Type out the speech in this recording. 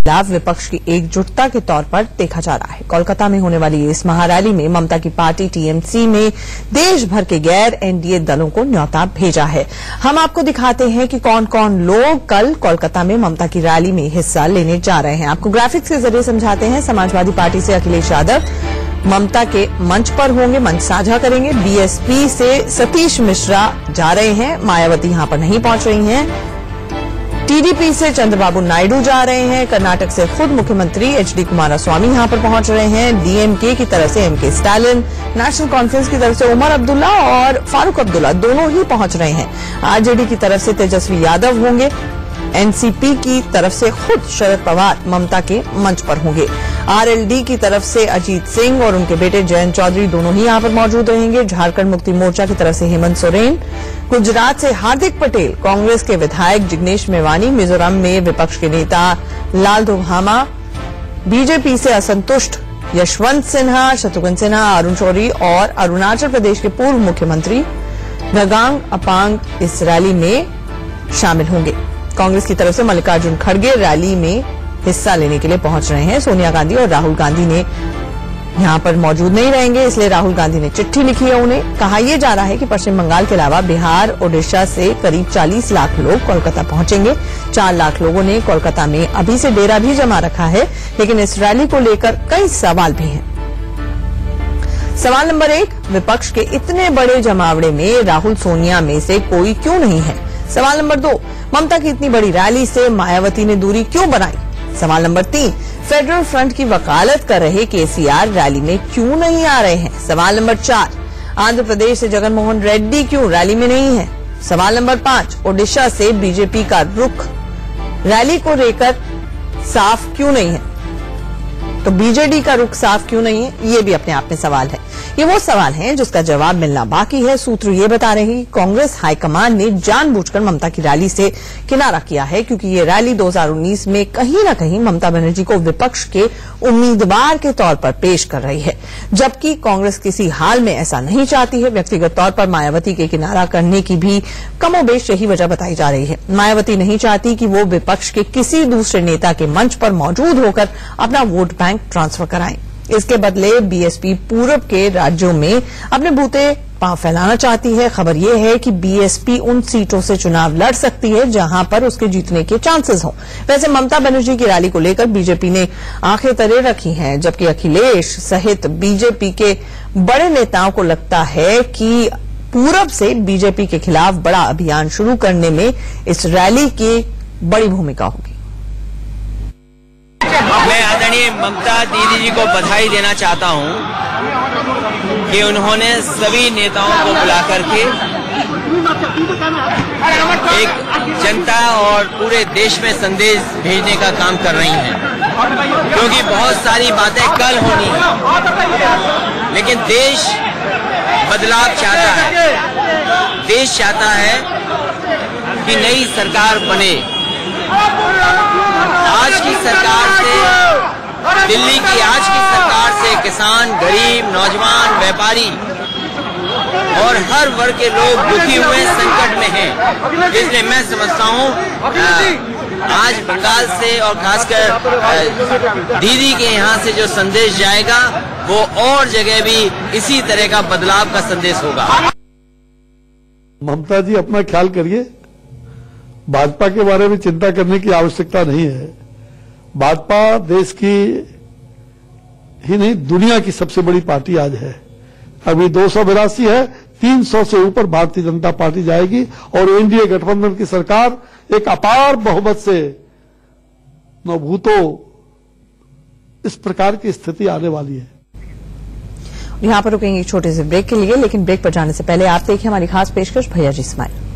खिलाफ विपक्ष की एकजुटता के तौर पर देखा जा रहा है। कोलकाता में होने वाली इस महारैली में ममता की पार्टी टीएमसी में देश भर के गैर एनडीए दलों को न्योता भेजा है। हम आपको दिखाते हैं कि कौन कौन लोग कल कोलकाता में ममता की रैली में हिस्सा लेने जा रहे हैं। आपको ग्राफिक्स के जरिए समझाते हैं। समाजवादी पार्टी से अखिलेश यादव ममता के मंच पर होंगे, मंच साझा करेंगे। बीएसपी से सतीश मिश्रा जा रहे हैं, मायावती यहां पर नहीं पहुंच रही हैं। टीडीपी से चंद्रबाबू नायडू जा रहे हैं। कर्नाटक से खुद मुख्यमंत्री एचडी कुमारस्वामी यहां पर पहुंच रहे हैं। डीएमके की तरफ से एमके स्टालिन, नेशनल कॉन्फ्रेंस की तरफ से उमर अब्दुल्ला और फारूक अब्दुल्ला दोनों ही पहुंच रहे हैं। आरजेडी की तरफ से तेजस्वी यादव होंगे। एनसीपी की तरफ से खुद शरद पवार ममता के मंच पर होंगे। आरएलडी की तरफ से अजीत सिंह और उनके बेटे जयंत चौधरी दोनों ही यहां पर मौजूद रहेंगे। झारखंड मुक्ति मोर्चा की तरफ से हेमंत सोरेन, गुजरात से हार्दिक पटेल, कांग्रेस के विधायक जिग्नेश मेवानी, मिजोरम में विपक्ष के नेता लालधोभामा, बीजेपी से असंतुष्ट यशवंत सिन्हा, शत्रुघ्न सिन्हा, अरुण शौरी और अरुणाचल प्रदेश के पूर्व मुख्यमंत्री नगांग अपांग इस रैली में शामिल होंगे। कांग्रेस की तरफ से मल्लिकार्जुन खड़गे रैली में हिस्सा लेने के लिए पहुंच रहे हैं। सोनिया गांधी और राहुल गांधी ने यहां पर मौजूद नहीं रहेंगे, इसलिए राहुल गांधी ने चिट्ठी लिखी है उन्हें। कहा यह जा रहा है कि पश्चिम बंगाल के अलावा बिहार, ओडिशा से करीब 40 लाख लोग कोलकाता पहुंचेंगे। 4 लाख लोगों ने कोलकाता में अभी से डेरा भी जमा रखा है, लेकिन इस रैली को लेकर कई सवाल भी हैं। सवाल नंबर 1, विपक्ष के इतने बड़े जमावड़े में राहुल सोनिया में से कोई क्यों नहीं है? सवाल नंबर 2, ममता की इतनी बड़ी रैली से मायावती ने दूरी क्यों बनाई? सवाल नंबर 3, फेडरल फ्रंट की वकालत कर रहे केसीआर रैली में क्यों नहीं आ रहे हैं? सवाल नंबर 4, आंध्र प्रदेश से जगनमोहन रेड्डी क्यों रैली में नहीं है? सवाल नंबर 5, ओडिशा से बीजेपी का रुख रैली को लेकर साफ क्यों नहीं है? तो बीजेडी का रुख साफ क्यों नहीं है? ये भी अपने आप में सवाल है। ये वो सवाल हैं जिसका जवाब मिलना बाकी है। सूत्र ये बता रहे हैं कि कांग्रेस हाईकमान ने जानबूझकर ममता की रैली से किनारा किया है, क्योंकि ये रैली 2019 में कहीं न कहीं ममता बनर्जी को विपक्ष के उम्मीदवार के तौर पर पेश कर रही है, जबकि कांग्रेस किसी हाल में ऐसा नहीं चाहती है। व्यक्तिगत तौर पर मायावती के किनारा करने की भी कमोबेश यही वजह बताई जा रही है। मायावती नहीं चाहती कि वो विपक्ष के किसी दूसरे नेता के मंच पर मौजूद होकर अपना वोट बैंक ट्रांसफर कराएं। इसके बदले बीएसपी पूरब के राज्यों में अपने बूते पांव फैलाना चाहती है। खबर यह है कि बीएसपी उन सीटों से चुनाव लड़ सकती है जहां पर उसके जीतने के चांसेस हों। वैसे ममता बनर्जी की रैली को लेकर बीजेपी ने आंखें तरे रखी हैं, जबकि अखिलेश सहित बीजेपी के बड़े नेताओं को लगता है कि पूरब से बीजेपी के खिलाफ बड़ा अभियान शुरू करने में इस रैली की बड़ी भूमिका होगी। मैं आदरणीय ममता दीदी जी को बधाई देना चाहता हूं कि उन्होंने सभी नेताओं को बुला करके एक जनता और पूरे देश में संदेश भेजने का काम कर रही हैं, क्योंकि बहुत सारी बातें कल होनी है, लेकिन देश बदलाव चाहता है। देश चाहता है कि नई सरकार बने। आज की सरकार से, दिल्ली की आज की सरकार से किसान, गरीब, नौजवान, व्यापारी और हर वर्ग के लोग दुखी हुए, संकट में हैं। इसलिए मैं समझता हूँ आज बंगाल से और खासकर दीदी के यहाँ से जो संदेश जाएगा वो और जगह भी इसी तरह का बदलाव का संदेश होगा। ममता जी अपना ख्याल करिए, भाजपा के बारे में चिंता करने की आवश्यकता नहीं है। भाजपा देश की ही नहीं दुनिया की सबसे बड़ी पार्टी आज है। अभी 282 है, 300 से ऊपर भारतीय जनता पार्टी जाएगी और एनडीए गठबंधन की सरकार एक अपार बहुमत से न भूतो इस प्रकार की स्थिति आने वाली है। यहां पर रुकेंगे एक छोटे से ब्रेक के लिए, लेकिन ब्रेक पर जाने से पहले आप देखिए हमारी खास पेशकश भैया जी स्माइल।